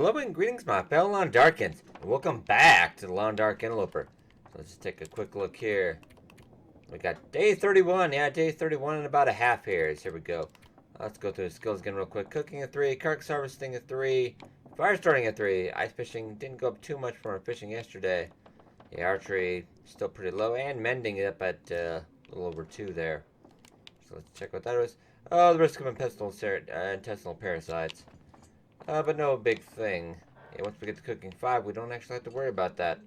Hello and greetings, my fellow Long Darkins, and welcome back to the Long Dark Interloper. So let's just take a quick look here. We got day 31, yeah, day 31 and about a half here. So here we go. Let's go through the skills again real quick. Cooking at 3, carcass harvesting at 3, fire starting at 3. Ice fishing didn't go up too much from our fishing yesterday. Yeah, archery still pretty low, and mending it up at a little over 2 there. So let's check what that was. Oh, the risk of intestinal parasites. But no big thing. Yeah, once we get to cooking 5, we don't actually have to worry about that.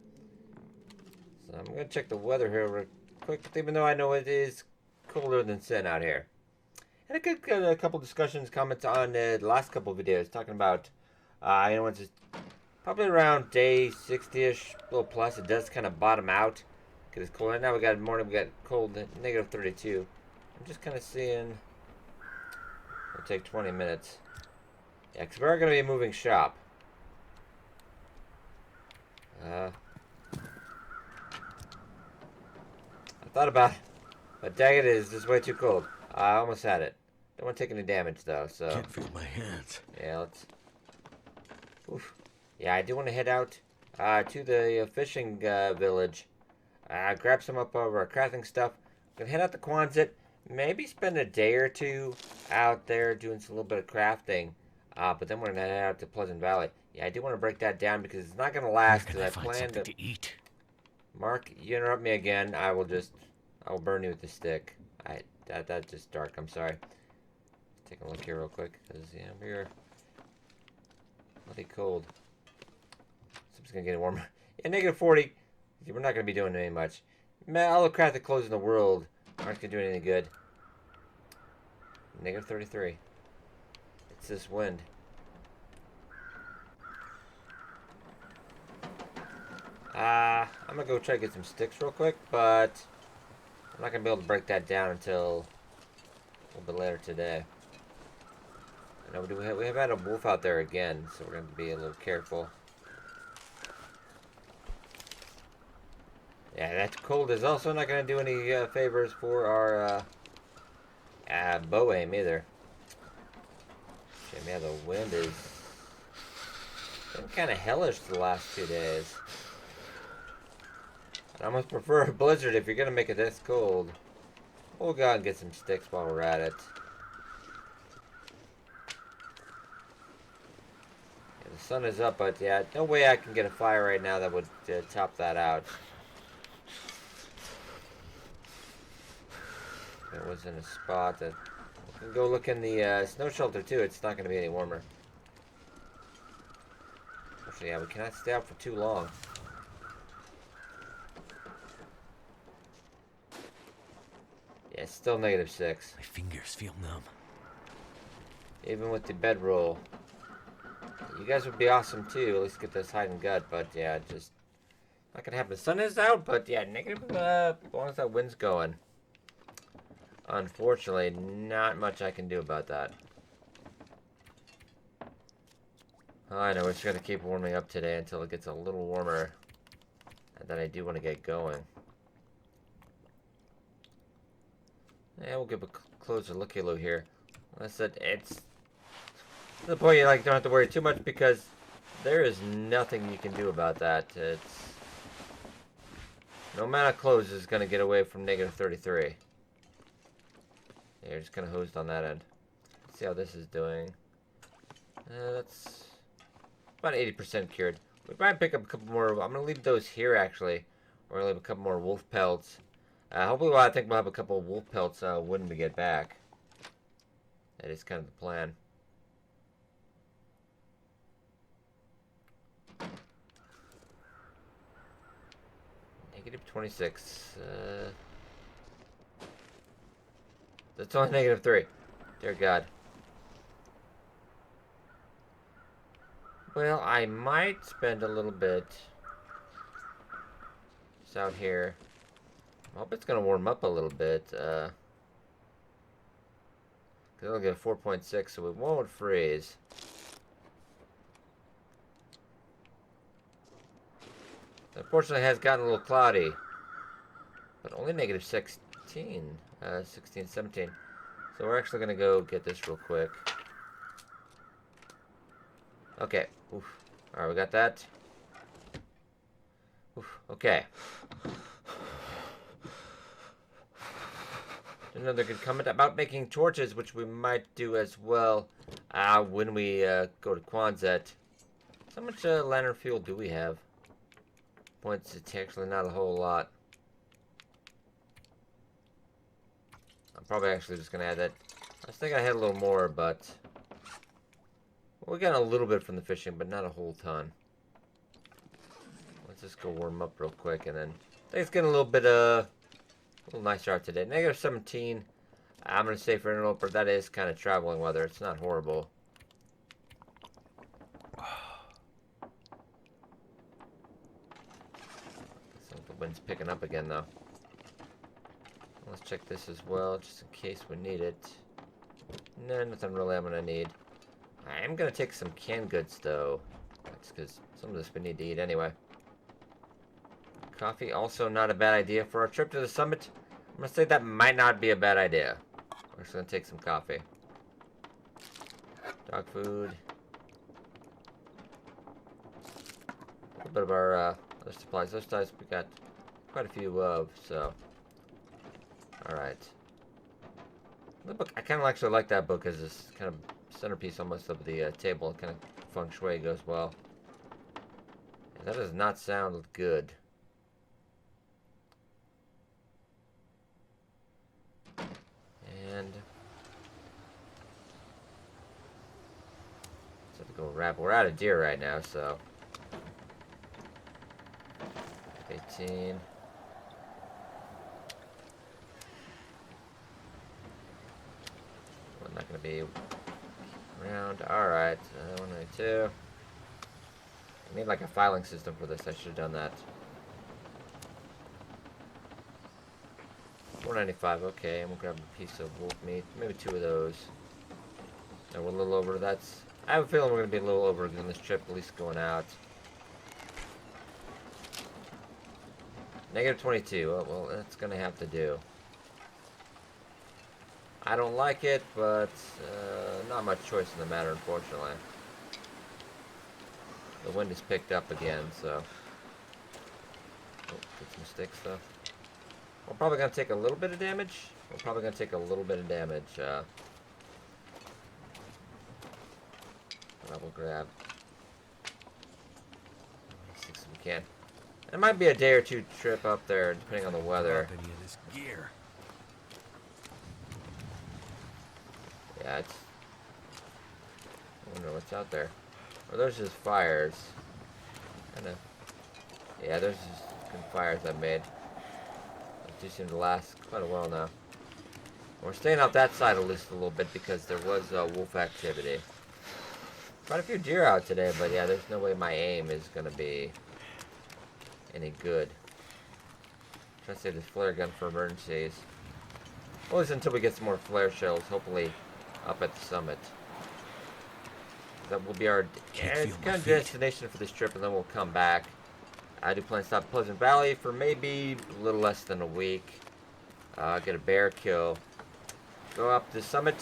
So I'm going to check the weather here real quick, even though I know it is colder than sin out here. And I could get a couple discussions, comments on the last couple videos, talking about, once it's probably around day 60-ish, a little plus, it does kind of bottom out. Because it's cold. Right now we got morning, we got cold, negative 32. I'm just kind of seeing, it'll take 20 minutes. Yeah, because we are going to be moving shop. I thought about it, but dang it, is just way too cold. I almost had it. Don't want to take any damage though, so. Can't feel my hands. Yeah, let's. Oof. Yeah, I do want to head out to the fishing village. Grab some up of our crafting stuff. Gonna head out to Quonset. Maybe spend a day or two out there doing a little bit of crafting. But then we're gonna head out to Pleasant Valley. Yeah, I do want to break that down because it's not gonna last. Because I plan to eat. Mark, you interrupt me again. I will burn you with the stick. That's just dark. I'm sorry. Let's take a look here real quick, because yeah, we're bloody cold. So it's gonna get warmer. Yeah, negative 40. We're not gonna be doing any much. Man, all the crap that clothes in the world aren't gonna do anything good. Negative 33. It's this wind. I'm gonna go try to get some sticks real quick, but I'm not gonna be able to break that down until a little bit later today. I know we have had a wolf out there again, so we're gonna have to be a little careful. Yeah, that cold is also not gonna do any favors for our bow aim either. Yeah, the wind is been kind of hellish the last 2 days. I almost prefer a blizzard if you're gonna make it this cold. We'll go out and get some sticks while we're at it. Yeah, the sun is up, but yeah, no way I can get a fire right now that would top that out. It was in a spot that we can go look in the snow shelter too. It's not going to be any warmer. Actually, yeah, we cannot stay out for too long. Yeah, it's still negative 6. My fingers feel numb. Even with the bedroll. You guys would be awesome too. At least get this hide and gut. But yeah, just not gonna happen. The sun is out, but yeah, negative as long as that wind's going. Unfortunately, not much I can do about that. I know, we're just gonna keep warming up today until it gets a little warmer. And then I do want to get going. Yeah, we'll give a closer look here. Like I said, it's to the point you don't have to worry too much because there is nothing you can do about that. It's no amount of clothes is gonna get away from negative 33. Yeah, you're just kind of hosed on that end. Let's see how this is doing. That's about 80% cured. We might pick up a couple more. I'm gonna leave those here actually. We're gonna leave a couple more wolf pelts. Hopefully, I think we'll have a couple of wolf pelts when we get back. That is kind of the plan. Negative 26. That's only negative 3. Dear God. Well, I might spend a little bit just out here. I hope it's going to warm up a little bit. Because it'll get 4.6, so it won't freeze. Unfortunately, it has gotten a little cloudy. But only negative 16. 16, 17. So we're actually going to go get this real quick. Okay. Oof. Alright, we got that. Oof, okay. Another good comment about making torches, which we might do as well when we go to Quonset. How much lantern fuel do we have? Points, it's actually not a whole lot. I'm probably actually just going to add that. I was thinking I had a little more, but... Well, we got a little bit from the fishing, but not a whole ton. Let's just go warm up real quick, and then... I think it's getting a little bit, a little nicer out today. Negative 17. I'm going to say for Interloper, that is kind of traveling weather. It's not horrible. So the wind's picking up again, though. Let's check this as well, just in case we need it. No, nothing really I'm going to need. I am going to take some canned goods, though. That's because some of this we need to eat anyway. Coffee, also not a bad idea. For our trip to the summit, I'm going to say that might not be a bad idea. We're just going to take some coffee. Dog food. A little bit of our other supplies. Those types we got quite a few of, so... Alright. The book, I kind of actually like that book as this kind of centerpiece almost of the table. Kind of feng shui goes well. That does not sound good. And... let's have to go wrap. We're out of deer right now, so... 18... not going to be around. Alright, 192. I need like a filing system for this. I should have done that. 495, okay. I'm going to grab a piece of wolf meat. Maybe 2 of those. And we're a little over. That's... I have a feeling we're going to be a little over on this trip, at least going out. Negative 22. Oh, well, that's going to have to do. I don't like it, but not much choice in the matter, unfortunately. The wind has picked up again, so... Oh, get some sticks, though. We're probably going to take a little bit of damage. We're probably going to take a little bit of damage. But I will grab... 6 if we can. It might be a day or 2 trip up there, depending on the weather. Any of this gear. Yeah, it's... I wonder what's out there. Or there's just fires. Kinda... Yeah, there's just good fires I've made. They do seem to last quite a while now. We're staying out that side at least a little bit because there was wolf activity. Quite a few deer out today, but yeah, there's no way my aim is going to be any good. I'm trying to save this flare gun for emergencies. At least until we get some more flare shells, hopefully up at the summit. That will be our kind of destination for this trip, and then we'll come back. I do plan to stop at Pleasant Valley for maybe a little less than a week. Get a bear kill. Go up the summit.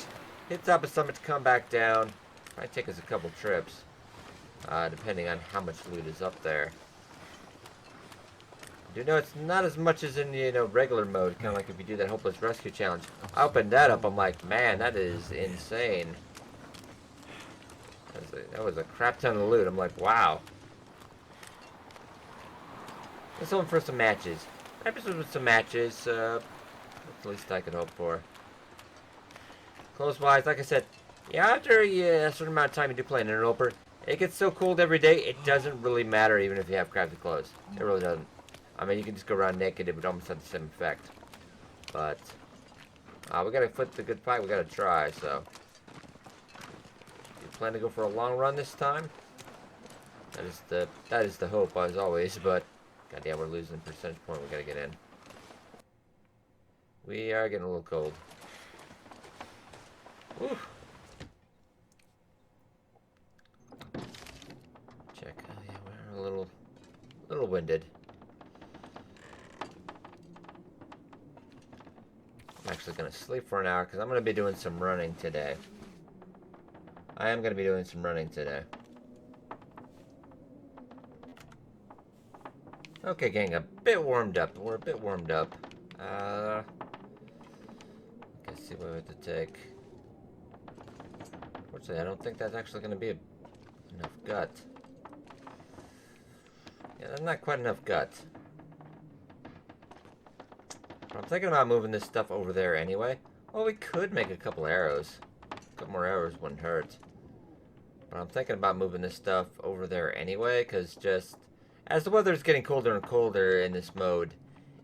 Hit top of summit to come back down. Might take us a couple trips. Depending on how much loot is up there. I do know it's not as much as in, you know, regular mode. Kind of like if you do that Hopeless Rescue Challenge. I opened that up, I'm like, man, that is insane. That was a crap ton of loot. I'm like, wow. Let's hope for some matches. Episodes with some matches. That's the least I could hope for. Clothes-wise, like I said, yeah, after a certain amount of time you do play an Interloper, it gets so cold every day, it doesn't really matter even if you have crafted clothes. It really doesn't. I mean, you can just go around naked, it would almost have the same effect. But, we gotta put the good fight, we gotta try, so. You plan to go for a long run this time? That is the hope, as always, but, goddamn, we're losing percentage point, we gotta get in. We are getting a little cold. Whew. Check, yeah, we're a little winded. I'm actually going to sleep for an hour because I'm going to be doing some running today. I am going to be doing some running today. Okay, gang, a bit warmed up. We're a bit warmed up. Let's see what we have to take. Fortunately, I don't think that's actually going to be enough gut. Yeah, that's not quite enough gut. I'm thinking about moving this stuff over there anyway. Well, we could make a couple arrows. A couple more arrows wouldn't hurt. But I'm thinking about moving this stuff over there anyway, because just as the weather's getting colder and colder in this mode,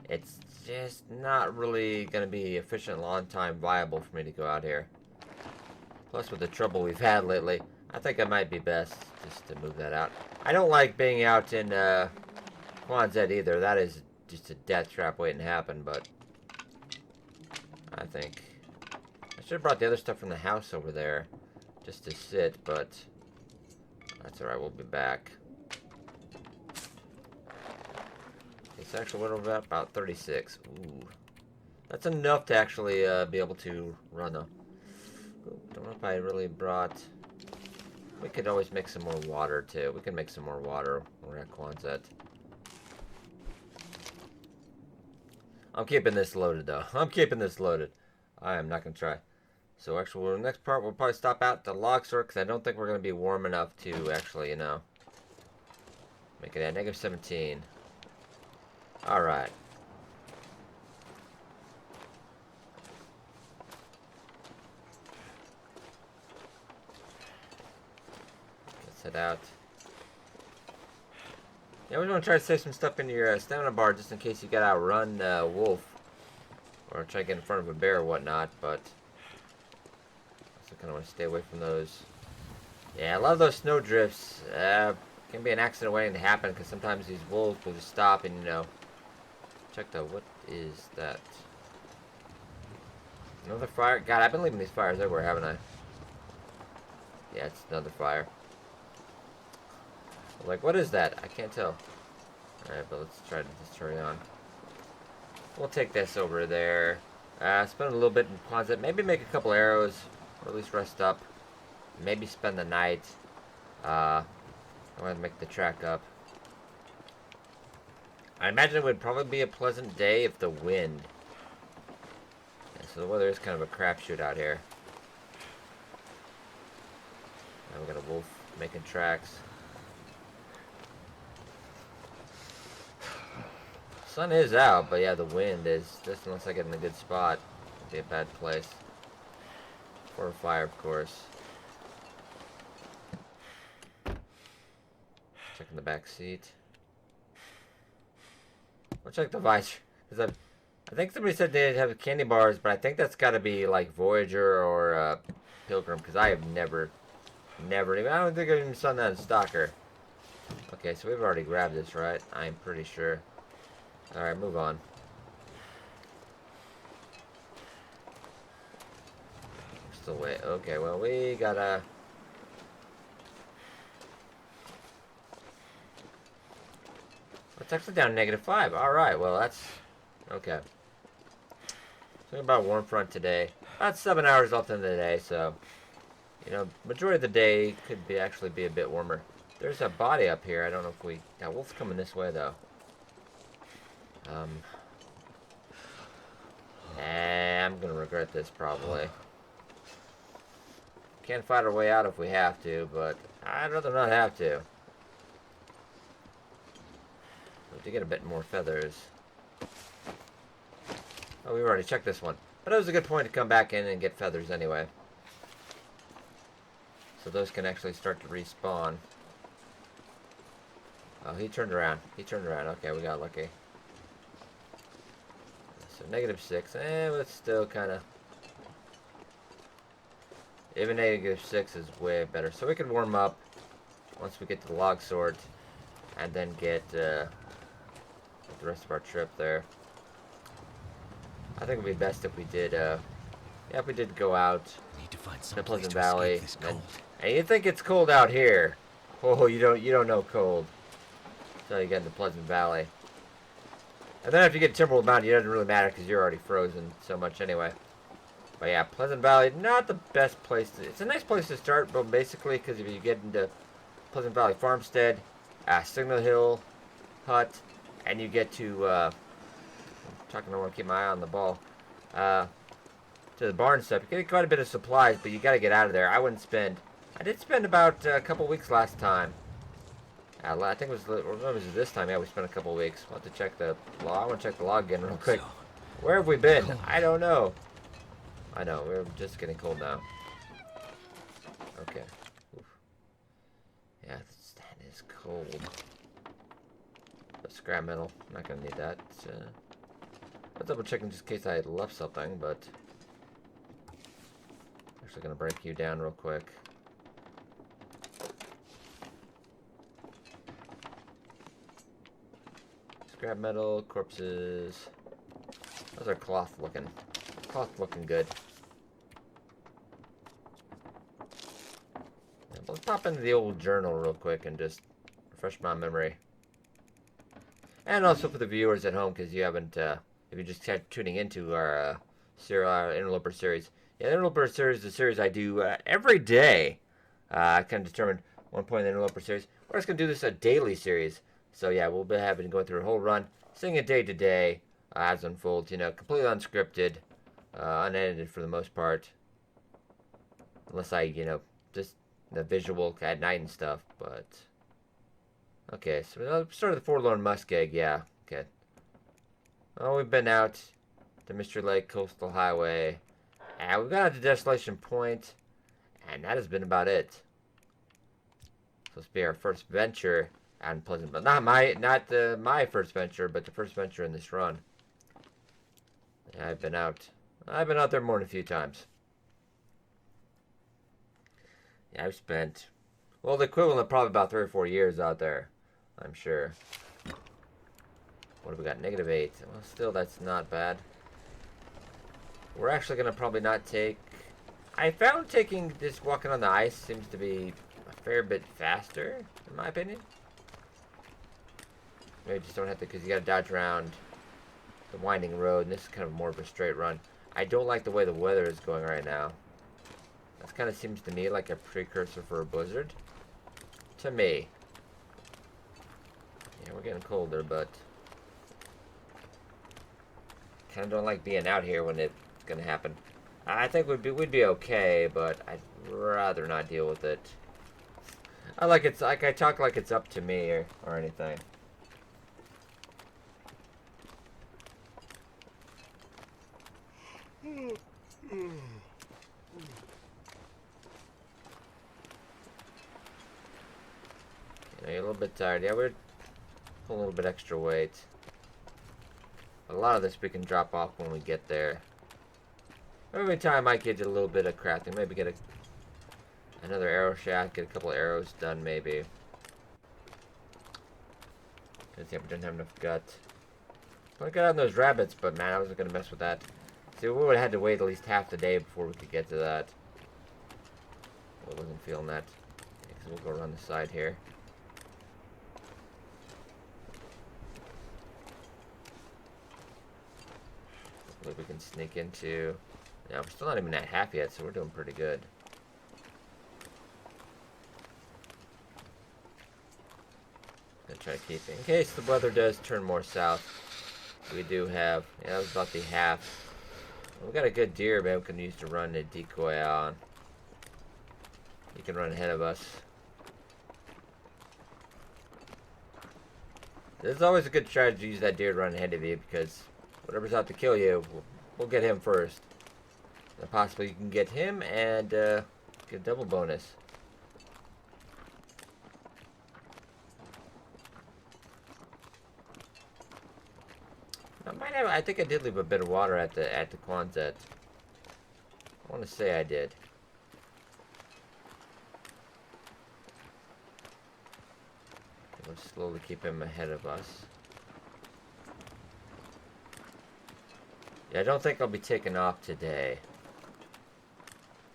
it's just not really going to be efficient, long time viable for me to go out here. Plus, with the trouble we've had lately, I think it might be best just to move that out. I don't like being out in Quonset either. That is just a death trap waiting to happen, but I think I should have brought the other stuff from the house over there just to sit, but that's alright, we'll be back. It's actually what we're about 36. Ooh. That's enough to actually be able to run a... Don't know if I really brought... We could always make some more water too. We can make some more water when we're at Quonset. I'm keeping this loaded though. I'm keeping this loaded. I am not going to try. So actually, the next part we'll probably stop out the log store because I don't think we're going to be warm enough to actually, you know, make it at -17. Alright. Let's head out. Yeah, we want to try to save some stuff in your stamina bar just in case you got to outrun wolf. Or try to get in front of a bear or whatnot, but I kind of want to stay away from those. Yeah, a lot of those snow drifts can be an accident waiting to happen because sometimes these wolves will just stop and, you know, check the... What is that? Another fire? God, I've been leaving these fires everywhere, haven't I? Yeah, it's another fire. Like, what is that? I can't tell. Alright, but let's try to just hurry on. We'll take this over there. Spend a little bit in Quonset. Maybe make a couple arrows. Or at least rest up. Maybe spend the night. I want to make the track up. I imagine it would probably be a pleasant day if the wind. Yeah, so the weather is kind of a crapshoot out here. Now we got a wolf making tracks. Sun is out, but yeah, the wind is, just unless I get in a good spot, it'd be a bad place. For a fire, of course. Checking the back seat. We'll check the visor. Because I think somebody said they'd have candy bars, but I think that's got to be like Voyager or Pilgrim, because I have never even, I don't think I've even saw that in Stalker. Okay, so we've already grabbed this, right? I'm pretty sure. Alright, move on. Still wait. Okay, well, we gotta... It's actually down -5. Alright, well, that's... Okay. Talking about warm front today. About 7 hours left in the day, so... You know, majority of the day could be actually be a bit warmer. There's a body up here. I don't know if we... That wolf's coming this way, though. I'm gonna regret this probably. Can't fight our way out if we have to, but I'd rather not have to. We have to get a bit more feathers. Oh, we've already checked this one. But it was a good point to come back in and get feathers anyway. So those can actually start to respawn. Oh, he turned around. He turned around. Okay, we got lucky. So -6, but still kind of... Even -6 is way better. So we can warm up once we get to the log sort, and then get the rest of our trip there. I think it would be best if we did, yeah, if we did go out Need to find to some Pleasant place to Valley. escape this cold. And you think it's cold out here? Oh, you don't know cold until you get into Pleasant Valley. And then if you get Timberwolf Mountain, it doesn't really matter because you're already frozen so much anyway. But yeah, Pleasant Valley, not the best place to... It's a nice place to start, but basically, because if you get into Pleasant Valley Farmstead, Signal Hill, Hut, and you get to, I'm talking, I want to keep my eye on the ball, to the barn stuff, you get quite a bit of supplies, but you got to get out of there. I did spend about a couple weeks last time. I think it was this time, yeah, we spent a couple weeks. We'll have to check the log. I want to check the log again real quick. Where have we been? I don't know. I know, we're just getting cold now. Okay. Oof. Yeah, that is cold. But scrap metal, I'm not gonna need that. I'll double check in just in case I had left something, but actually gonna break you down real quick. Scrap metal, corpses. Those are cloth looking good. Yeah, let's pop into the old journal real quick and just refresh my memory. And also for the viewers at home, because you haven't, if you just kept tuning into our Interloper series. Yeah, the Interloper series is a series I do every day. I kind of determined one point in the Interloper series. We're just going to do this a daily series. So yeah, we'll be going through a whole run, seeing it day to day as it unfolds. You know, completely unscripted, unedited for the most part. Unless I, just the visual at night and stuff, but... Okay, so we started the Forlorn Muskeg, yeah, okay. Well, we've been out to Mystery Lake Coastal Highway, and we've got out to Desolation Point, and that has been about it. Supposed to be our first venture out in Pleasant, but not my first venture, but the first venture in this run. Yeah, I've been out there more than a few times. Yeah, I've spent, well, the equivalent of probably about 3 or 4 years out there, I'm sure. What have we got? -8. Well, still, that's not bad. We're actually going to probably not take... I found just walking on the ice seems to be a fair bit faster, in my opinion. Maybe just don't have to, because you got to dodge around the winding road, and this is kind of more of a straight run. I don't like the way the weather is going right now. That kind of seems to me like a precursor for a blizzard. To me. Yeah, we're getting colder, but kind of don't like being out here when it's gonna happen. I think we'd be okay, but I'd rather not deal with it. I talk like it's up to me or anything. You're a little bit tired. Yeah, we're pulling a little bit extra weight. But a lot of this we can drop off when we get there. Every time I might get a little bit of crafting. Maybe get another arrow shaft, get a couple of arrows done maybe. Because yeah, we didn't have enough gut. I got on those rabbits, but man, I wasn't going to mess with that. See, we would have had to wait at least half the day before we could get to that. I wasn't feeling that. Okay, so we'll go around the side here. We can sneak into. Yeah, we're still not even at half yet, so we're doing pretty good. Gonna try to keep it in case the weather does turn more south. We do have. Yeah, that was about the half. We got a good deer, man. We can use to run a decoy on. He can run ahead of us. There's always a good strategy to use that deer to run ahead of you because whatever's out to kill you, we'll get him first. And possibly you can get him and get a double bonus. I think I did leave a bit of water at the Quonset. I want to say I did. We'll slowly keep him ahead of us. Yeah, I don't think I'll be taking off today.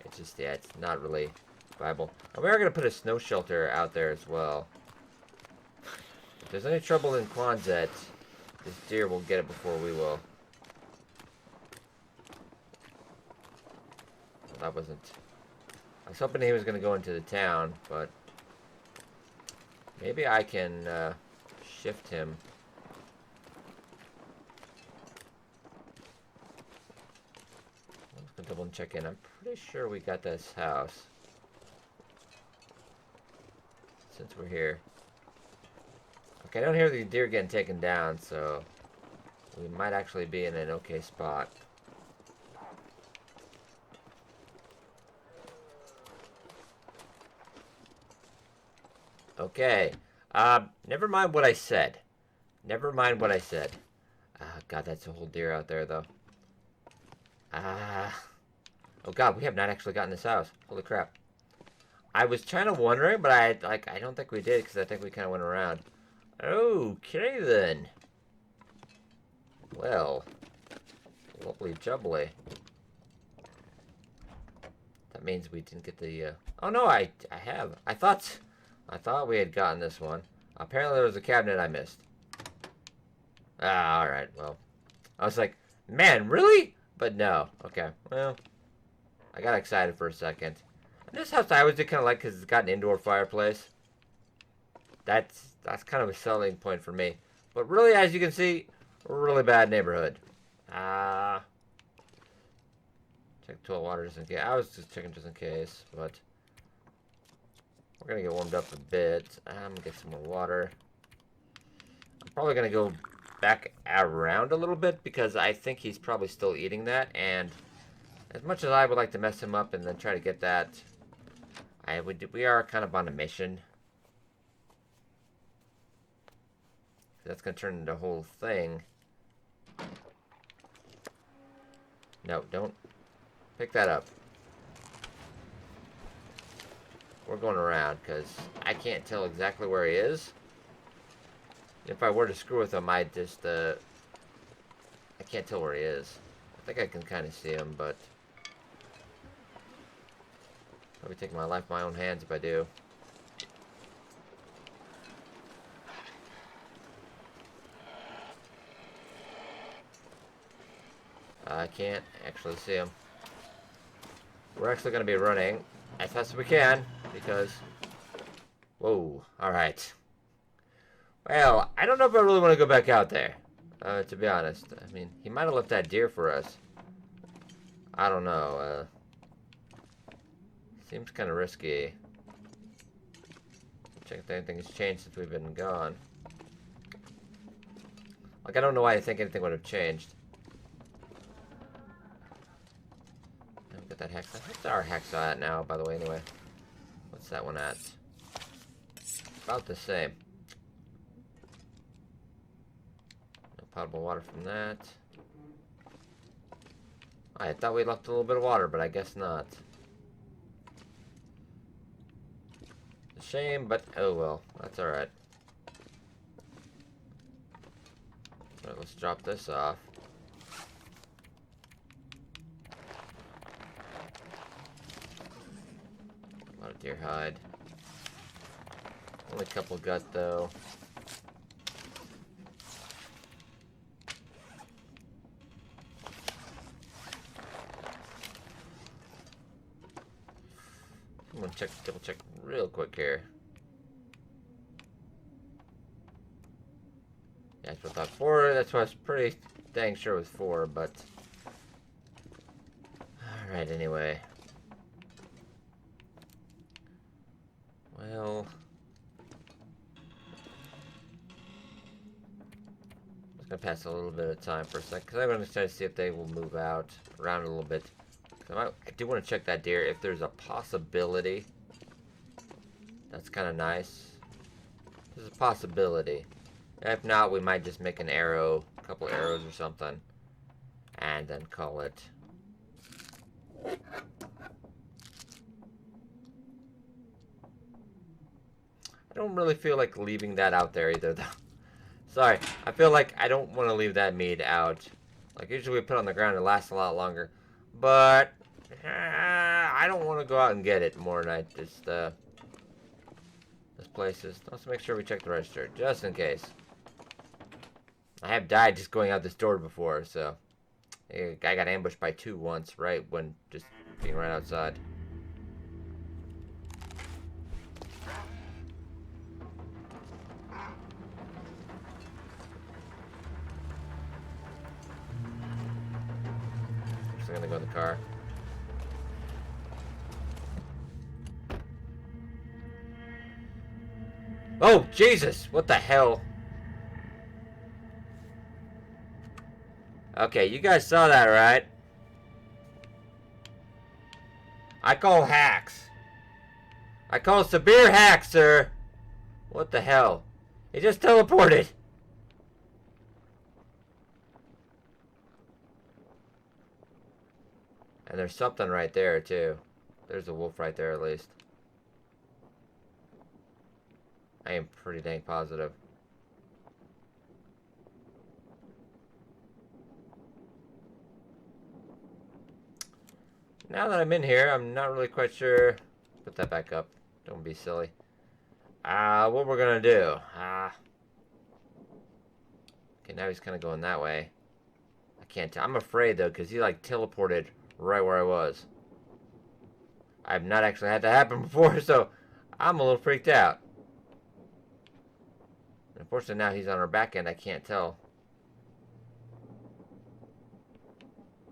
It's just, yeah, it's not really viable. And we are going to put a snow shelter out there as well. If there's any trouble in Quonset, this deer will get it before we will. Well, that wasn't... I was hoping he was going to go into the town, but... Maybe I can shift him double check in. I'm pretty sure we got this house. Since we're here. Okay, I don't hear the deer getting taken down, so we might actually be in an okay spot. Okay. Never mind what I said. Never mind what I said. God, that's a whole deer out there, though. Oh God, we have not actually gotten this house. Holy crap. I was kind of wondering, but I don't think we did, because I think we kind of went around. Okay, then. Well. Lovely jubbly. That means we didn't get the, Oh, no, I have. I thought we had gotten this one. Apparently there was a cabinet I missed. Alright, well. I was like, man, really? But no. Okay, well. I got excited for a second. And this house I always did kind of like because it's got an indoor fireplace. That's kind of a selling point for me. But really, as you can see, a really bad neighborhood. Check toilet water just in case. I was just checking just in case, but we're gonna get warmed up a bit. I'm gonna get some more water. I'm probably gonna go back around a little bit because I think he's probably still eating that, and as much as I would like to mess him up and then try to get that, we are kind of on a mission. That's gonna turn into a whole thing. No, don't pick that up. We're going around because I can't tell exactly where he is. If I were to screw with him, I can't tell where he is. I think I can kind of see him, but probably take my life in my own hands if I do. I can't actually see him. We're actually going to be running as fast as we can because... Whoa, alright. Well, I don't know if I really want to go back out there, to be honest. I mean, he might have left that deer for us. I don't know. Seems kind of risky. Check if anything has changed since we've been gone. Like, I don't know why I think anything would have changed. Get that hex. What's our hex at now, by the way, anyway? What's that one at? About the same. No potable water from that. I thought we left a little bit of water, but I guess not. A shame, but oh well. That's alright. Alright, let's drop this off. A lot of deer hide. Only a couple gut though. I'm gonna double check real quick here. Yeah, that's what I thought. 4, that's what I was pretty dang sure it was 4, but alright, anyway. Well, I'm just gonna pass a little bit of time for a second because I'm gonna try to see if they will move out around a little bit. I do want to check that deer if there's a possibility. That's kind of nice. There's a possibility. If not, we might just make an arrow, a couple arrows or something, and then call it. I don't really feel like leaving that out there either, though. Sorry, I feel like I don't want to leave that meat out. Like, usually we put it on the ground, it lasts a lot longer. But, I don't want to go out and get it more than I just, this place is... Let's make sure we check the register, just in case. I have died just going out this door before, so... I got ambushed by 2 once, right when just being right outside. I'm gonna go in the car. Oh, Jesus! What the hell? Okay, you guys saw that, right? I call hacks. I call severe hacks, sir. What the hell? He just teleported. And there's something right there, too. There's a wolf right there, at least. I am pretty dang positive. Now that I'm in here, I'm not really quite sure. Put that back up. Don't be silly. What we're gonna do. Okay, now he's kind of going that way. I can't tell. I'm afraid, though, because he, like, teleported right where I was. I've not actually had that happen before, so I'm a little freaked out. Unfortunately, now he's on our back end. I can't tell.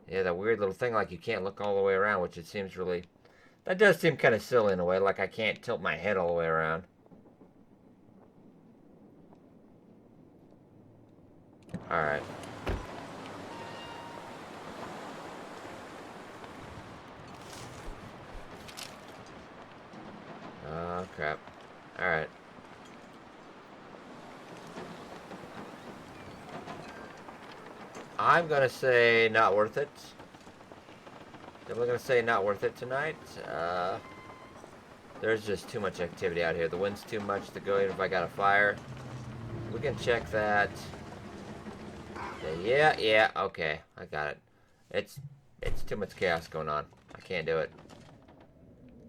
Yeah, that weird little thing, like you can't look all the way around, which it seems really... That does seem kind of silly in a way, like I can't tilt my head all the way around. Alright. Oh, crap. Alright. I'm gonna say not worth it. Definitely gonna say not worth it tonight. There's just too much activity out here. The wind's too much to go even if I got a fire. We can check that. Yeah, okay. I got it. It's too much chaos going on. I can't do it.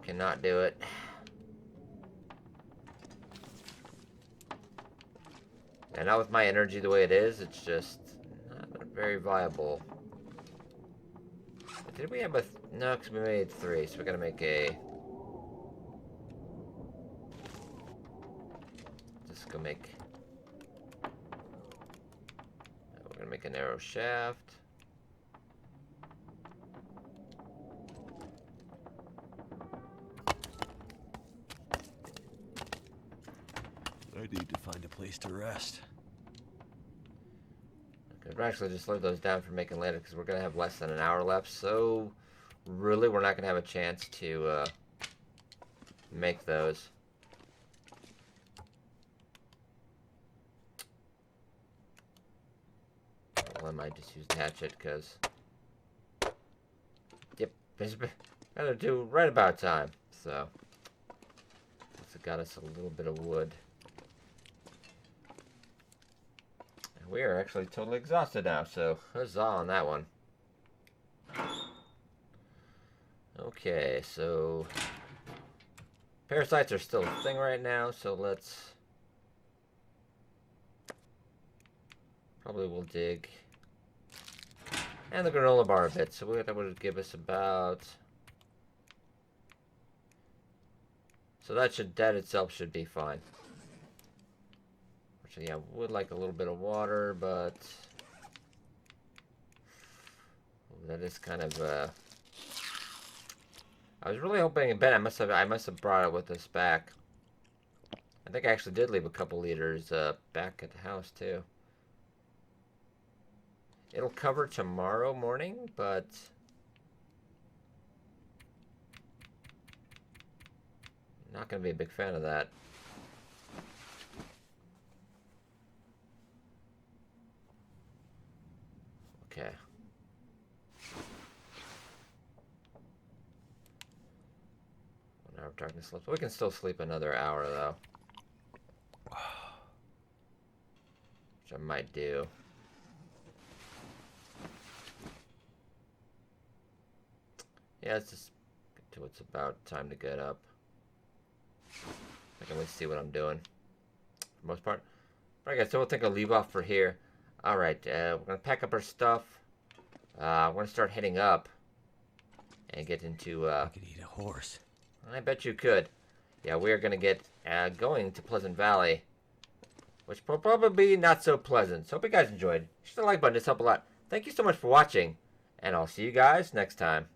Cannot do it. And not with my energy the way it is, it's just not very viable. But did we have a... No, because we made 3, so we're going to make a... Just go make... We're going to make a narrow shaft. I need to find a place to rest. Okay, we'll actually just leave those down for making later because we're going to have less than an hour left. So, really, we're not going to have a chance to make those. Well, I might just use the hatchet because... Yep, it's gotta do right about time. So, it's got us a little bit of wood. We are actually totally exhausted now, so huzzah on that one. Okay, so parasites are still a thing right now, so let's probably we'll dig and the granola bar a bit. So that would give us about, so that itself should be fine. So yeah, would like a little bit of water, but that is kind of I was really hoping. Ben, I must have brought it with us back. I think I actually did leave a couple liters back at the house too. It'll cover tomorrow morning, but not gonna be a big fan of that. Okay. Of darkness left. We can still sleep another hour though, which I might do. Yeah, it's just till it's about time to get up. I can at least see what I'm doing for the most part. Alright guys, so I think I'll leave off for here. Alright, we're gonna pack up our stuff. We're gonna start heading up and get into I could eat a horse. I bet you could. Yeah, we are going to get going to Pleasant Valley, which will probably be not so pleasant. So hope you guys enjoyed. Hit the like button, it's helped a lot. Thank you so much for watching, and I'll see you guys next time.